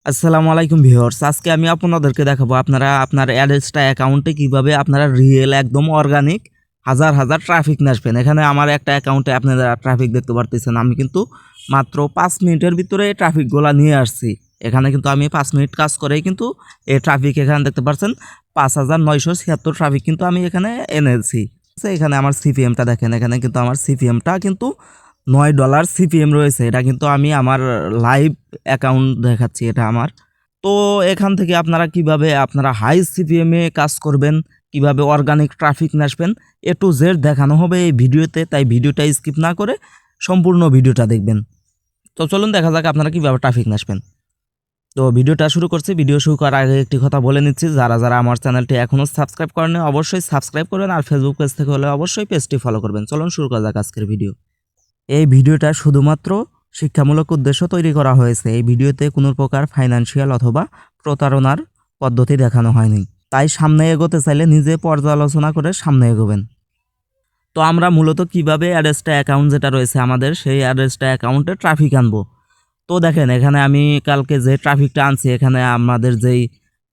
আসসালামু আলাইকুম ভিউয়ার্স, আজকে আমি আপনাদেরকে দেখাবো আপনারা আপনার অ্যাডেস্টা অ্যাকাউন্টে কিভাবে আপনারা রিয়েল একদম অর্গানিক হাজার হাজার ট্রাফিক নিয়ে আসবেন। এখানে আমার একটা অ্যাকাউন্টে আপনারা ট্রাফিক দেখতে পারতেছেন। আমি কিন্তু মাত্র 5 মিনিটের ভিতরে এই ট্রাফিকগুলো নিয়ে আসছি। এখানে কিন্তু আমি 5 মিনিট কাজ করেই কিন্তু এই ট্রাফিক এখানে দেখতে পাচ্ছেন 5976 ট্রাফিক কিন্তু আমি এখানে এনেছি। এখানে আমার সিপিএমটা দেখেন, এখানে কিন্তু আমার সিপিএমটা কিন্তু $9 সিপিএম রয়েছে। এটা কিন্তু আমি আমার লাইভ অ্যাকাউন্ট দেখাচ্ছি, এটা আমার। তো এখান থেকে আপনারা কিভাবে আপনারা হাই সিপিএমে কাজ করবেন, কিভাবে অর্গানিক ট্রাফিক নিয়ে আসবেন, এ টু জেড দেখানো হবে এই ভিডিওতে। তাই ভিডিওটা স্কিপ না করে সম্পূর্ণ ভিডিওটা দেখবেন। তো চলুন দেখা যাক আপনারা কিভাবে ট্রাফিক নিয়ে আসবেন। তো ভিডিওটা শুরু করছি। ভিডিও শুরু করার আগে একটি কথা বলে নিচ্ছি, যারা যারা আমার চ্যানেলটি এখনও সাবস্ক্রাইব করেন অবশ্যই সাবস্ক্রাইব করবেন, আর ফেসবুক পেজ থেকে হলে অবশ্যই পেজটি ফলো করবেন। চলুন শুরু করা যাক আজকের ভিডিও। এই ভিডিওটা শুধুমাত্র শিক্ষামূলক উদ্দেশ্য তৈরি করা হয়েছে। এই ভিডিওতে কোনো প্রকার ফাইন্যান্সিয়াল অথবা প্রতারণার পদ্ধতি দেখানো হয়নি। তাই সামনে এগোতে চাইলে নিজে পর্যালোচনা করে সামনে এগোবেন। তো আমরা মূলত কিভাবে অ্যাড্রেসটা অ্যাকাউন্ট যেটা রয়েছে আমাদের, সেই অ্যাড্রেসটা অ্যাকাউন্টে ট্রাফিক আনবো। তো দেখেন, এখানে আমি কালকে যে ট্রাফিকটা আনছি, এখানে আমাদের যেই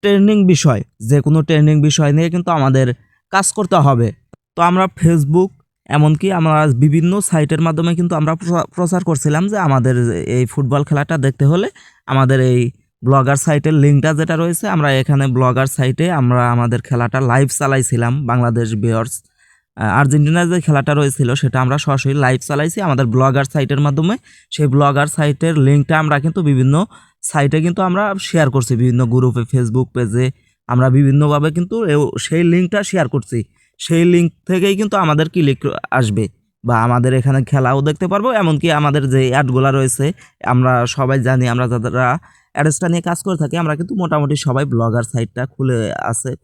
ট্রেন্ডিং বিষয়, যে কোনো ট্রেন্ডিং বিষয় নিয়ে কিন্তু আমাদের কাজ করতে হবে। তো আমরা ফেসবুক, এমনকি আমরা বিভিন্ন সাইটের মাধ্যমে কিন্তু আমরা প্রচার করছিলাম যে আমাদের এই ফুটবল খেলাটা দেখতে হলে আমাদের এই ব্লগার সাইটের লিঙ্কটা যেটা রয়েছে, আমরা এখানে ব্লগার সাইটে আমরা আমাদের খেলাটা লাইভ চালাইছিলাম। বাংলাদেশ ভিউয়ার্স আর্জেন্টিনার যে খেলাটা রয়েছিল সেটা আমরা সরাসরি লাইভ চালাইছি আমাদের ব্লগার সাইটের মাধ্যমে। সেই ব্লগার সাইটের লিঙ্কটা আমরা কিন্তু বিভিন্ন সাইটে কিন্তু আমরা শেয়ার করছি, বিভিন্ন গ্রুপে, ফেসবুক পেজে আমরা বিভিন্নভাবে কিন্তু সেই লিঙ্কটা শেয়ার করছি। সেই লিঙ্ক থেকেই কিন্তু আমাদের ক্লিক আসবে, বা আমাদের এখানে খেলাও দেখতে পারবো। এমনকি আমাদের যে অ্যাডগুলো রয়েছে, আমরা সবাই জানি, আমরা যারা অ্যাডসটা নিয়ে কাজ করে থাকি, আমরা কিন্তু মোটামুটি সবাই ব্লগার সাইটটা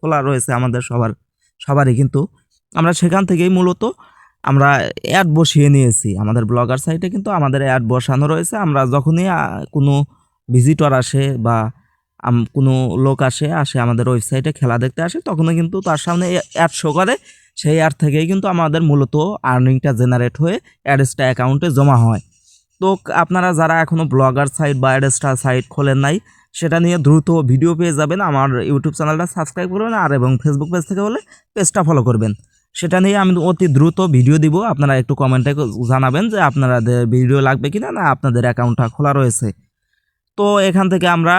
খোলা রয়েছে আমাদের সবারই। কিন্তু আমরা সেখান থেকেই মূলত আমরা অ্যাড বসিয়ে নিয়েছি আমাদের ব্লগার সাইটে, কিন্তু আমাদের অ্যাড বসানো রয়েছে। আমরা যখনই কোনো ভিজিটর আসে বা কোনো লোক আসে আমাদের ওয়েবসাইটে খেলা দেখতে আসে, তখনই কিন্তু তার সামনে অ্যাড শো করে। সেই অ্যাড থেকেই কিন্তু আমাদের মূলত আর্নিংটা জেনারেট হয়ে অ্যাডসটা অ্যাকাউন্টে জমা হয়। তো আপনারা যারা এখনও ব্লগার সাইট বা অ্যাডসটা সাইট খোলেন নাই, সেটা নিয়ে দ্রুত ভিডিও পেয়ে যাবেন। আমার ইউটিউব চ্যানেলটা সাবস্ক্রাইব করবেন, আর এবং ফেসবুক পেজ থেকে হলে পেজটা ফলো করবেন। সেটা নিয়ে আমি অতি দ্রুত ভিডিও দিব। আপনারা একটু কমেন্টে জানাবেন যে আপনাদের ভিডিও লাগবে কিনা, না আপনাদের অ্যাকাউন্টটা খোলা রয়েছে। তো এখান থেকে আমরা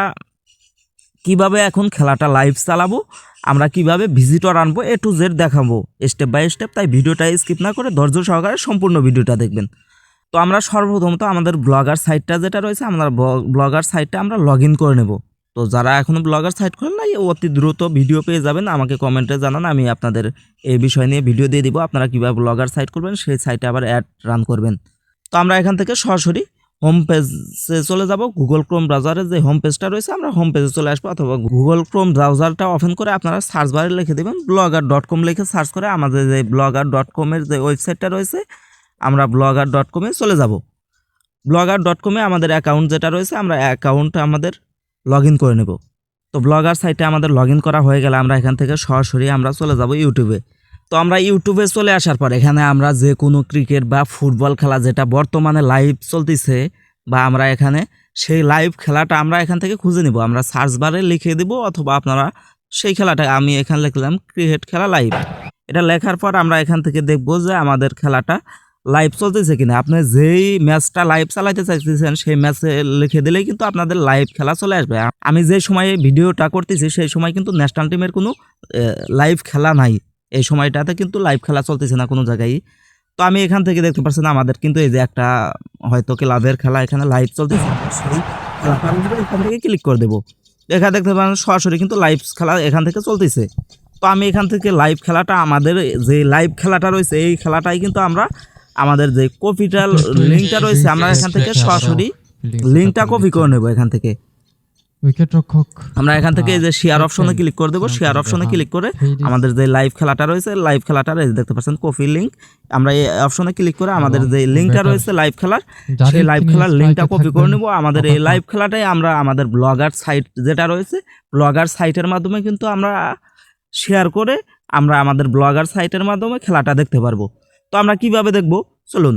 কিভাবে এখন খেলাটা লাইভ চালাবো, আমরা কিভাবে ভিজিটর আনবো, এ টু জেড দেখাবো স্টেপ বাই স্টেপ। তাই ভিডিওটা স্কিপ না করে ধৈর্য সহকারে সম্পূর্ণ ভিডিওটা দেখবেন। তো আমরা সর্বপ্রথমত আমাদের ব্লগার সাইটটা যেটা রয়েছে, আমরা ব্লগার সাইটটা আমরা লগ ইন করে নেব। তো যারা এখনও ব্লগার সাইট করেন না, অতি দ্রুত ভিডিও পেয়ে যাবেন। আমাকে কমেন্টে জানান, আমি আপনাদের এই বিষয় নিয়ে ভিডিও দিয়ে দিব, আপনারা কীভাবে ব্লগার সাইট করবেন, সেই সাইটে আবার অ্যাড রান করবেন। তো আমরা এখান থেকে সরাসরি হোম পেজে চলে যাব। গুগল ক্রোম ব্রাউজারের যে হোম পেজটা রয়েছে, আমরা হোম পেজে চলে আসবো, অথবা গুগল ক্রোম ব্রাউজারটা ওপেন করে আপনারা সার্চ বারে লিখে দেবেন blogger.com, লিখে সার্চ করে আমাদের যে blogger.com-এর যে ওয়েবসাইটটা রয়েছে, আমরা blogger.com-এ চলে যাব। blogger.com-এ আমাদের অ্যাকাউন্ট যেটা রয়েছে, আমরা অ্যাকাউন্টটা আমাদের লগ ইন করে নেব। তো ব্লগার সাইটে আমাদের লগ ইন করা হয়ে গেলে আমরা এখান থেকে সরাসরি আমরা চলে যাব ইউটিউবে। তো আমরা ইউটিউবে চলে আসার পর এখানে আমরা যে কোনো ক্রিকেট বা ফুটবল খেলা যেটা বর্তমানে লাইভ চলতেছে, বা আমরা এখানে সেই লাইভ খেলাটা আমরা এখান থেকে খুঁজে নিব। আমরা সার্চ বারে লিখে দেব, অথবা আপনারা সেই খেলাটা, আমি এখানে লিখলাম ক্রিকেট খেলা লাইভ। এটা লেখার পর আমরা এখান থেকে দেখব যে আমাদের খেলাটা লাইভ চলতেছে কিনা। আপনি যেই ম্যাচটা লাইভ চালাইতে চাইতেছেন সেই ম্যাচে লিখে দিলেই কিন্তু আপনাদের লাইভ খেলা চলে আসবে। আমি যে সময়ে ভিডিওটা করতেছি সেই সময় কিন্তু ন্যাশনাল টিমের কোনো লাইভ খেলা নাই, এই সময়টাতে কিন্তু লাইভ খেলা চলতেছে না কোনো জায়গায়। তো আমি এখান থেকে দেখতে পাচ্ছেন আমাদের কিন্তু এই যে একটা হয়তো ক্লাবের খেলা এখানে লাইভ চলতেছে, সেই খেলাটা আমি এখান থেকে ক্লিক করে দেবো। এখানে দেখতে পাচ্ছেন সরাসরি কিন্তু লাইভ খেলা এখান থেকে চলতেছে। তো আমি এখান থেকে লাইভ খেলাটা, আমাদের যে লাইভ খেলাটা রয়েছে এই খেলাটাই কিন্তু আমরা আমাদের যে কপিটাল লিঙ্কটা রয়েছে, আমরা এখান থেকে সরাসরি লিঙ্কটা কপি করে নেব। এখান থেকে উইকেট রক্ষক আমরা এখান থেকে এই যে শেয়ার অপশনে ক্লিক করে দেবো। শেয়ার অপশনে ক্লিক করে আমাদের যে লাইভ খেলাটা রয়েছে, লাইভ খেলাটার এই দেখতে পাচ্ছেন কপি লিঙ্ক, আমরা এই অপশনে ক্লিক করে আমাদের যে লিঙ্কটা রয়েছে লাইভ খেলার, সেই লাইভ খেলার লিঙ্কটা কপি করে নেব। আমাদের এই লাইভ খেলাটাই আমরা আমাদের ব্লগার সাইট যেটা রয়েছে, ব্লগার সাইটের মাধ্যমে কিন্তু আমরা শেয়ার করে আমরা আমাদের ব্লগার সাইটের মাধ্যমে খেলাটা দেখতে পারবো। তো আমরা কিভাবে দেখব, চলুন।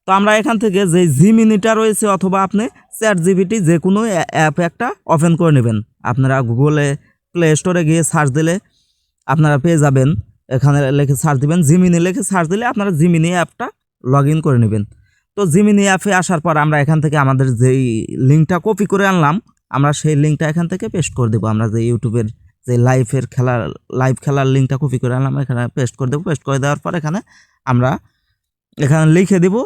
তো আমরা এখান থেকে যে জিমিনিটা রয়েছে অথবা আপনি চ্যাট জিপিটি যে কোনো অ্যাপ একটা ওপেন করে নেবেন। আপনারা গুগলে প্লে স্টোরে গিয়ে সার্চ দিলে আপনারা পেয়ে যাবেন, এখানে লিখে সার্চ দিবেন, জিমিনি লিখে সার্চ দিলে আপনারা জিমিনি অ্যাপটা লগ ইন করে নেবেন। তো জিমিনি অ্যাপে আসার পর আমরা এখান থেকে আমাদের যেই লিঙ্কটা কপি করে আনলাম, আমরা সেই লিঙ্কটা এখান থেকে পেস্ট করে দেবো। আমরা যে ইউটিউবের যে লাইভ খেলার লিঙ্কটা কপি করে আনলাম এখানে পেস্ট করে দেবো। পেস্ট করে দেওয়ার পর আমরা এখানে লিখে দিব।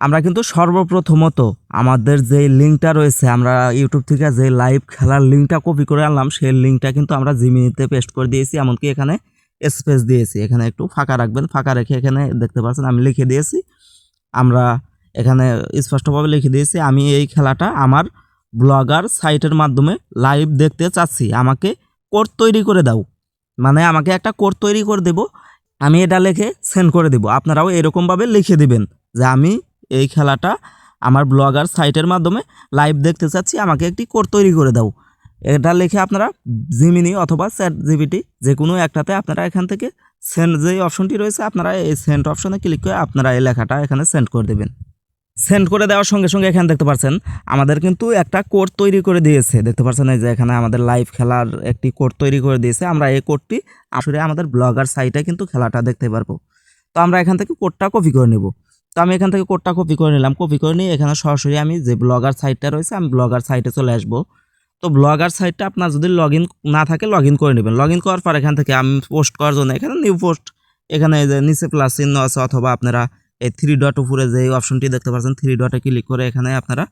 আমরা কিন্তু সর্বপ্রথমত আমাদের যে লিঙ্কটা রয়েছে, আমরা ইউটিউব থেকে যে লাইভ খেলার লিঙ্কটা কপি করে আনলাম সেই লিঙ্কটা কিন্তু আমরা জিমিনিতে পেস্ট করে দিয়েছি, এমনকি এখানে স্পেস দিয়েছি। এখানে একটু ফাঁকা রাখবেন, ফাঁকা রেখে এখানে দেখতে পাচ্ছেন আমি লিখে দিয়েছি। আমরা এখানে স্পষ্টভাবে লিখে দিয়েছি, আমি এই খেলাটা আমার ব্লগার সাইটের মাধ্যমে লাইভ দেখতে চাচ্ছি, আমাকে কোড তৈরি করে দাও। মানে আমাকে একটা কোড তৈরি করে দেব, আমি এটা লিখে সেন্ড করে দেব। আপনারাও এরকমভাবে লিখে দিবেন যে আমি এই খেলাটা আমার ব্লগার সাইটের মাধ্যমে লাইভ দেখতে চাচ্ছি, আমাকে একটি কোড তৈরি করে দাও। এটা লিখে আপনারা জিমিনি অথবা চ্যাট জিপিটি যে কোনো একটাতে আপনারা এখান থেকে সেন্ড যে অপশনটি রয়েছে, আপনারা এই সেন্ড অপশনে ক্লিক করে আপনারা এই লেখাটা এখানে সেন্ড করে দেবেন। সেন্ড করে দেওয়ার সঙ্গে সঙ্গে এখানে দেখতে পাচ্ছেন আমাদের কিন্তু একটা কোড তৈরি করে দিয়েছে। দেখতে পাচ্ছেন এই যে এখানে আমাদের লাইভ খেলার একটি কোড তৈরি করে দিয়েছে। আমরা এই কোডটি আসলে আমাদের ব্লগার সাইটে কিন্তু খেলাটা দেখতে পারবো। তো আমরা এখান থেকে কোডটা কপি করে নেব। তো আমি এখান থেকে কোডটা কপি করে নিলাম। কপি করে নিয়ে এখানে সরাসরি আমি যে ব্লগার সাইটটা রয়েছে আমি ব্লগার সাইটে চলে আসবো। তো ব্লগার সাইটটা আপনার যদি লগ ইন না থাকে লগ ইন করে নেবেন। লগ ইন করার পর এখান থেকে আমি পোস্ট করার জন্য এখানে নিউ পোস্ট, এখানে যে নিচে প্লাস চিহ্ন আছে অথবা আপনারা এই 3 ডট উপরে যে অপশনটি দেখতে পাচ্ছেন 3 ডটে ক্লিক করে এখানে আপনারা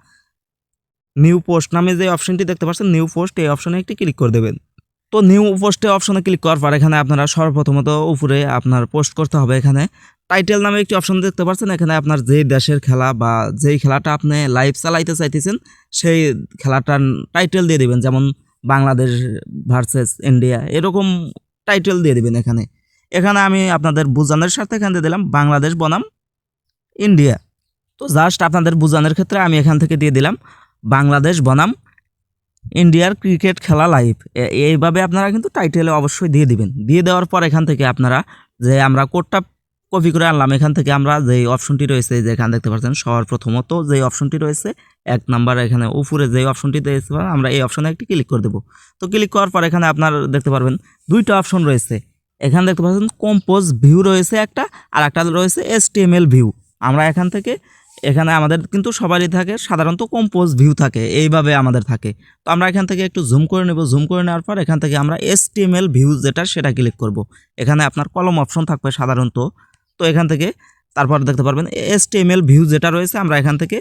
নিউ পোস্ট নামে যে অপশনটি দেখতে পাচ্ছেন নিউ পোস্ট, এই অপশনে একটি ক্লিক করে দেবেন। তো নিউ পোস্টে অপশনে ক্লিক করার পর এখানে আপনারা সর্বপ্রথমত উপরে আপনার পোস্ট করতে হবে। এখানে টাইটেল নামে একটি অপশন দেখতে পাচ্ছেন, এখানে আপনার যেই দেশের খেলা বা যেই খেলাটা আপনি লাইভ চালাইতে চাইতেছেন সেই খেলাটার টাইটেল দিয়ে দিবেন, যেমন বাংলাদেশ ভার্সেস ইন্ডিয়া এরকম টাইটেল দিয়ে দিবেন। এখানে আমি আপনাদের বোঝানোর সাথে এখানে দিয়ে দিলাম বাংলাদেশ বনাম ইন্ডিয়া। তো জাস্ট আপনাদের বোঝানোর ক্ষেত্রে আমি এখান থেকে দিয়ে দিলাম বাংলাদেশ বনাম ইন্ডিয়ার ক্রিকেট খেলা লাইভ। এইভাবে আপনারা কিন্তু টাইটেলে অবশ্যই দিয়ে দিবেন। দিয়ে দেওয়ার পর এখান থেকে আপনারা যে আমরা কোডটা কপি করে আনলাম, এখান থেকে আমরা যেই অপশনটি রয়েছে যে এখানে দেখতে পাচ্ছেন সর্বপ্রথমত যেই অপশনটি রয়েছে 1 নাম্বার, এখানে উপরে যেই অপশনটি দিয়েছে আমরা এই অপশনে একটি ক্লিক করে দেবো। তো ক্লিক করার পর এখানে আপনার দেখতে পারবেন 2টা অপশন রয়েছে। এখানে দেখতে পাচ্ছেন কম্পোজ ভিউ রয়েছে একটা, আর একটা রয়েছে HTML ভিউ। আমরা এখানে আমাদের কিন্তু সবারই থাকে, সাধারণত কম্পোজ ভিউ থাকে, এইভাবে আমাদের থাকে। তো আমরা এখান থেকে একটু জুম করে নেব। জুম করে নেওয়ার পর এখান থেকে আমরা HTML ভিউ যেটা সেটা ক্লিক করব। এখানে আপনার কলম অপশন থাকবে সাধারণত। তো এখান থেকে তারপর দেখতে পারবেন HTML ভিউ যেটা রয়েছে, আমরা এখান থেকে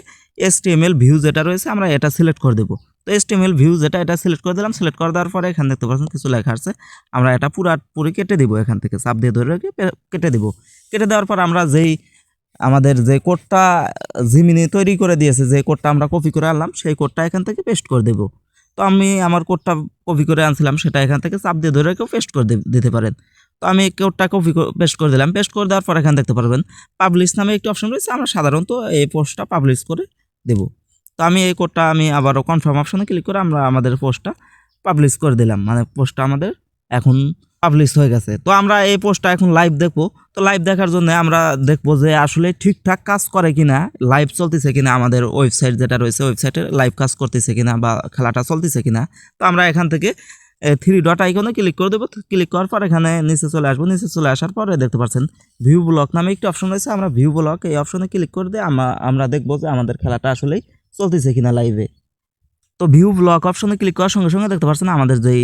HTML ভিউ যেটা রয়েছে আমরা এটা সিলেক্ট করে দেব। তো HTML ভিউ যেটা এটা সিলেক্ট করে দিলাম। সিলেক্ট করে দেওয়ার পরে এখানে দেখতে পাচ্ছেন কিছু লেখা আছে, আমরা এটা পুরোপুরি কেটে দিব। এখান থেকে চাপ দিয়ে ধরে রেখে কেটে দিব। কেটে দেওয়ার পর আমরা আমাদের যে কোডটা জিমিনি তৈরি করে দিয়েছে, যে কোডটা আমরা কপি করে আনলাম সেই কোডটা এখান থেকে পেস্ট করে দেব। তো আমি আমার কোডটা কপি করে আনছিলাম সেটা এখান থেকে চাপ দিয়ে ধরে রেখেও পেস্ট করে দিতে পারেন। তো আমি কোডটা পেস্ট করে দিলাম। পেস্ট করে দেওয়ার পর এখানে দেখতে পারবেন পাবলিশ নামে একটি অপশন রয়েছে, আমরা সাধারণত এই পোস্টটা পাবলিশ করে দেব। তো আমি এই কোডটা আমি আবারও কনফার্ম অপশনে ক্লিক করে আমরা আমাদের পোস্টটা পাবলিশ করে দিলাম, মানে পোস্টটা আমাদের এখন পাবলিশ হয়ে গেছে। তো আমরা এই পোস্টটা এখন লাইভ দেখবো। তো লাইভ দেখার জন্য আমরা দেখবো যে আসলে ঠিকঠাক কাজ করে কিনা, লাইভ চলতেছে কিনা, আমাদের ওয়েবসাইট যেটা রয়েছে ওয়েবসাইটে লাইভ কাজ করতেছে কিনা বা খেলাটা চলতেছে কিনা। তো আমরা এখান থেকে 3 ডট আইকনে ক্লিক করে দেবো। ক্লিক করার পর এখানে নিচে চলে আসবো। নিচে চলে আসার পরে দেখতে পাচ্ছেন ভিউ ব্লক নামে একটি অপশন রয়েছে, আমরা ভিউ ব্লক এই অপশনে ক্লিক করে দিয়ে আমরা দেখবো যে আমাদের খেলাটা আসলেই চলতেছে কিনা লাইভে। তো ভিউ ব্লগ অপশনে ক্লিক করার সঙ্গে সঙ্গে দেখতে পাচ্ছেন আমাদের যেই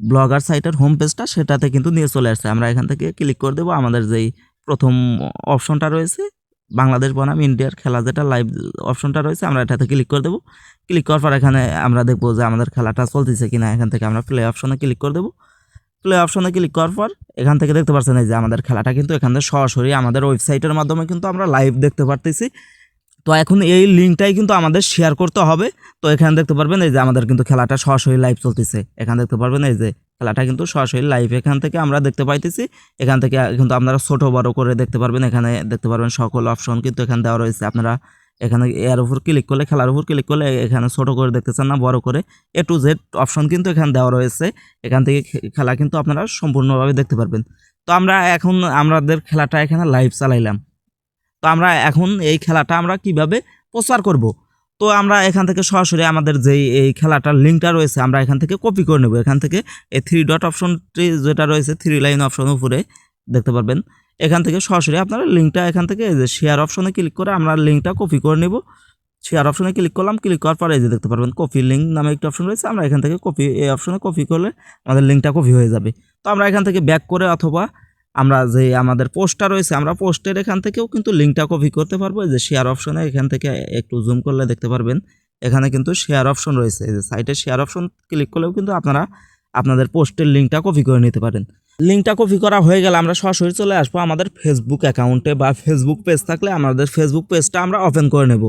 ব্লগার সাইটের হোম পেজটা সেটাতে কিন্তু নিয়ে চলে আসছে। আমরা এখান থেকে ক্লিক করে দেবো। আমাদের যেই প্রথম অপশনটা রয়েছে বাংলাদেশ বনাম ইন্ডিয়ার খেলা যেটা লাইভ অপশনটা রয়েছে আমরা এটাতে ক্লিক করে দেবো। ক্লিক করার পর এখানে আমরা দেখবো যে আমাদের খেলাটা চলতেছে কিনা। এখান থেকে আমরা প্লে অপশনে ক্লিক করে দেবো। প্লে অপশনে ক্লিক করার পর এখান থেকে দেখতে পাচ্ছেন এই যে আমাদের খেলাটা কিন্তু এখান থেকে সরাসরি আমাদের ওয়েবসাইটের মাধ্যমে কিন্তু আমরা লাইভ দেখতে পারতেছি। তো এখন এই লিঙ্কটাই কিন্তু আমাদের শেয়ার করতে হবে। তো এখানে দেখতে পারবেন এই যে আমাদের কিন্তু খেলাটা সরাসরি লাইভ চলতেছে। এখানে দেখতে পারবেন এই যে খেলাটা কিন্তু সরাসরি লাইভ এখান থেকে আমরা দেখতে পাইতেছি। এখান থেকে কিন্তু আপনারা ছোট বড় করে দেখতে পারবেন। এখানে দেখতে পারবেন সকল অপশন কিন্তু এখানে দেওয়া রয়েছে। আপনারা এখানে এর উপর ক্লিক করলে, খেলার উপর ক্লিক করলে এখানে ছোট করে দেখতে চান না বড় করে A to Z অপশন কিন্তু এখানে দেওয়া রয়েছে। এখান থেকে খেলা কিন্তু আপনারা সম্পূর্ণভাবে দেখতে পারবেন। তো আমরা এখন আমাদের খেলাটা এখানে লাইভ চালাইলাম। তো আমরা এখন এই খেলাটা আমরা কিভাবে প্রচার করব। তো আমরা এখান থেকে সরাসরি আমাদের যেই এই খেলাটার লিঙ্কটা রয়েছে আমরা এখান থেকে কপি করে নেব। এখান থেকে এই 3 ডট অপশনটি যেটা রয়েছে 3 লাইন অপশন উপরে দেখতে পারবেন, এখান থেকে সরাসরি আপনারা লিঙ্কটা এখান থেকে এই যে শেয়ার অপশনে ক্লিক করে আমরা লিঙ্কটা কপি করে নেব। শেয়ার অপশনে ক্লিক করলাম, ক্লিক করার পরে এই যে দেখতে পারবেন কপি লিঙ্ক নামে একটা অপশন রয়েছে, আমরা এখান থেকে কপি এই অপশনে কপি করলে আমাদের লিঙ্কটা কপি হয়ে যাবে। তো আমরা এখান থেকে ব্যাক করে অথবা আমরা যে আমাদের পোস্টটা রয়েছে আমরা পোস্টের এখান থেকেও কিন্তু লিঙ্কটা কপি করতে পারবো। এই যে শেয়ার অপশনে এখান থেকে একটু জুম করলে দেখতে পারবেন এখানে কিন্তু শেয়ার অপশন রয়েছে। এই যে সাইটে শেয়ার অপশন ক্লিক করলেও কিন্তু আপনারা আপনাদের পোস্টের লিঙ্কটা কপি করে নিতে পারেন। লিঙ্কটা কপি করা হয়ে গেলে আমরা সরাসরি চলে আসবো আমাদের ফেসবুক অ্যাকাউন্টে বা ফেসবুক পেজ থাকলে আমাদের ফেসবুক পেজটা আমরা ওপেন করে নেব।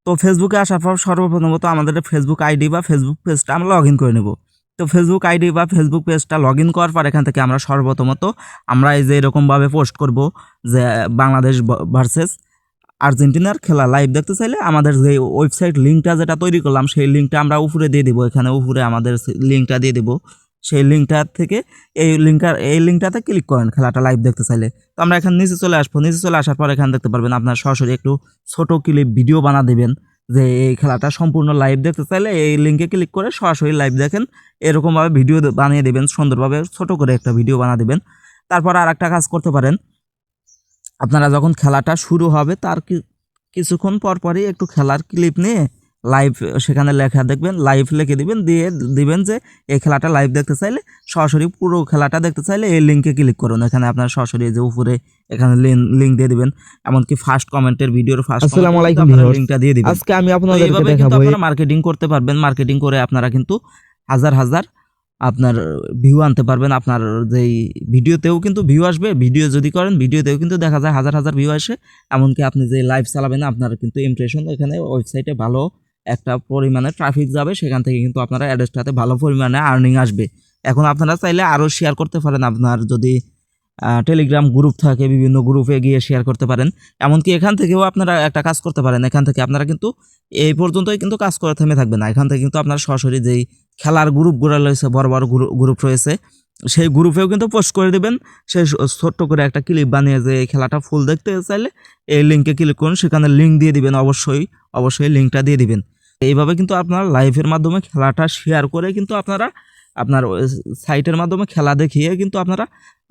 তো ফেসবুকে আসার পর সর্বপ্রথমত আমাদের ফেসবুক আইডি বা ফেসবুক পেজটা আমরা লগ ইন করে নেব। তো ফেসবুক আইডি বা ফেসবুক পেজটা লগ ইন করার পর এখান থেকে আমরা সর্বপ্রথমত আমরা এই যে এরকমভাবে পোস্ট করব যে বাংলাদেশ ভার্সেস আর্জেন্টিনার খেলা লাইভ দেখতে চাইলে আমাদের যে ওয়েবসাইট লিঙ্কটা যেটা তৈরি করলাম সেই লিঙ্কটা আমরা উপরে দিয়ে দিব। এখানে উপরে আমাদের লিঙ্কটা দিয়ে দিব। সেই লিঙ্কটা থেকে এই লিঙ্কটাতে ক্লিক করেন খেলাটা লাইভ দেখতে চাইলে। তো আমরা এখানে নিচে চলে আসবো। নিচে চলে আসার পর এখানে দেখতে পারবেন আপনার সরাসরি একটু ছোট ক্লিপ ভিডিও বানা দেবেন যে এই খেলাটা সম্পূর্ণ লাইভ দেখতে চাইলে এই লিঙ্কে ক্লিক করে সরাসরি লাইভ দেখেন, এরকমভাবে ভিডিও বানিয়ে দেবেন, সুন্দরভাবে ছোট করে একটা ভিডিও বানা দেবেন। তারপর আর একটা কাজ করতে পারেন, আপনারা যখন খেলাটা শুরু হবে তার কিছুক্ষণ পরই একটু খেলার ক্লিপ নিয়ে লাইভ সেখানে লেখা দেখবেন, লাইভ লিখে দিবেন যে এই খেলাটা লাইভ দেখতে চাইলে সরাসরি পুরো খেলাটা দেখতে চাইলে এই লিঙ্কে ক্লিক করুন। এখানে আপনারা সরাসরি যে উপরে এখানে লিঙ্ক দিয়ে দিবেন, এমনকি ফার্স্ট কমেন্টের ভিডিওর ফার্স্ট আসসালামু আলাইকুম লিঙ্কটা দিয়ে দিবেন। আজকে আমি আপনাদেরকে এইভাবে কিন্তু দেখাবো আপনারা মার্কেটিং করতে পারবেন। মার্কেটিং করে আপনারা কিন্তু হাজার হাজার আপনার ভিউ আনতে পারবেন। আপনার যেই ভিডিওতেও কিন্তু ভিউ আসবে, ভিডিও যদি করেন ভিডিওতেও কিন্তু দেখা যায় হাজার হাজার ভিউ আসে। এমনকি আপনি যে লাইভ চালাবেন আপনার কিন্তু ইমপ্রেশন এখানে ওয়েবসাইটে ভালো একটা পরিমাণে ট্রাফিক যাবে, সেখান থেকে কিন্তু আপনারা অ্যাডসটাতে ভালো পরিমাণে আর্নিং আসবে। এখন আপনারা চাইলে আরও শেয়ার করতে পারেন, আপনার যদি টেলিগ্রাম গ্রুপ থাকে বিভিন্ন গ্রুপে গিয়ে শেয়ার করতে পারেন। এমনকি এখান থেকেও আপনারা একটা কাজ করতে পারেন, এখান থেকে আপনারা কিন্তু এই পর্যন্তই কিন্তু কাজ করে থেমে থাকবে না। এখান থেকে কিন্তু আপনারা সরাসরি যেই খেলার গ্রুপগুলো রয়েছে বড় বড় গ্রুপ রয়েছে সেই গ্রুপেও কিন্তু পোস্ট করে দেবেন। সেই ছোট্ট করে একটা ক্লিপ বানিয়ে যে এই খেলাটা ফুল দেখতে চাইলে এই লিঙ্কে ক্লিক করুন, সেখানে লিঙ্ক দিয়ে দিবেন, অবশ্যই লিঙ্কটা দিয়ে দিবেন। এইভাবে কিন্তু আপনারা লাইভের মাধ্যমে খেলাটা শেয়ার করে কিন্তু আপনারা আপনার সাইটের মাধ্যমে খেলা দেখিয়ে কিন্তু আপনারা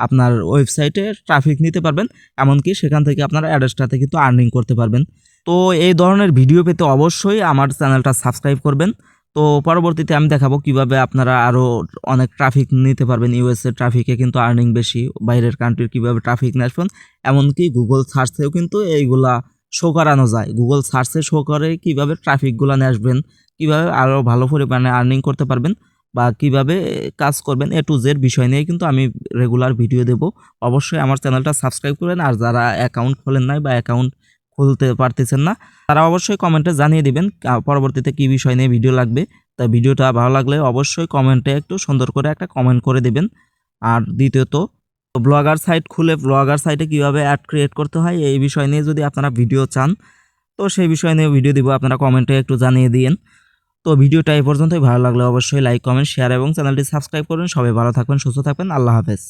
আপনার ওয়েবসাইটে ট্রাফিক নিতে পারবেন। এমনকি সেখান থেকে আপনারা অ্যাডসটাতে কিন্তু আর্নিং করতে পারবেন। তো এই ধরনের ভিডিও পেতে অবশ্যই আমার চ্যানেলটা সাবস্ক্রাইব করবেন। তো পরবর্তীতে আমি দেখাবো কিভাবে আপনারা আরও অনেক ট্রাফিক নিতে পারবেন। ইউএসএ ট্রাফিকে কিন্তু আর্নিং বেশি, বাইরের কান্ট্রির কীভাবে ট্রাফিক নিয়ে আসবেন, এমনকি গুগল সার্চেও কিন্তু এইগুলা শো করানো যায়। গুগল সার্চে শো করে কীভাবে ট্রাফিকগুলো নিয়ে আসবেন, কীভাবে আরও ভালো পরিমাণে আর্নিং করতে পারবেন বা কিভাবে কাজ করবেন, A to Z বিষয় নিয়ে কিন্তু আমি রেগুলার ভিডিও দেব। অবশ্যই আমার চ্যানেলটা সাবস্ক্রাইব করেন। আর যারা অ্যাকাউন্ট খোলেন নাই বা অ্যাকাউন্ট খুলতে পারতেছেন না তারা অবশ্যই কমেন্টে জানিয়ে দিবেন পরবর্তীতে কী বিষয় নিয়ে ভিডিও লাগবে। তা ভিডিওটা ভালো লাগলে অবশ্যই কমেন্টে একটু সুন্দর করে একটা কমেন্ট করে দেবেন। আর দ্বিতীয়ত ব্লগার সাইট খুলে ব্লগার সাইটে কীভাবে অ্যাড ক্রিয়েট করতে হয় এই বিষয় নিয়ে যদি আপনারা ভিডিও চান তো সেই বিষয় নিয়ে ভিডিও দিব, আপনারা কমেন্টে একটু জানিয়ে দিন। তো ভিডিওটা এই পর্যন্তই, ভালো লাগলে অবশ্যই লাইক কমেন্ট শেয়ার এবং চ্যানেলটি সাবস্ক্রাইব করুন। সবাই ভালো থাকবেন, সুস্থ থাকবেন, আল্লাহ হাফেজ।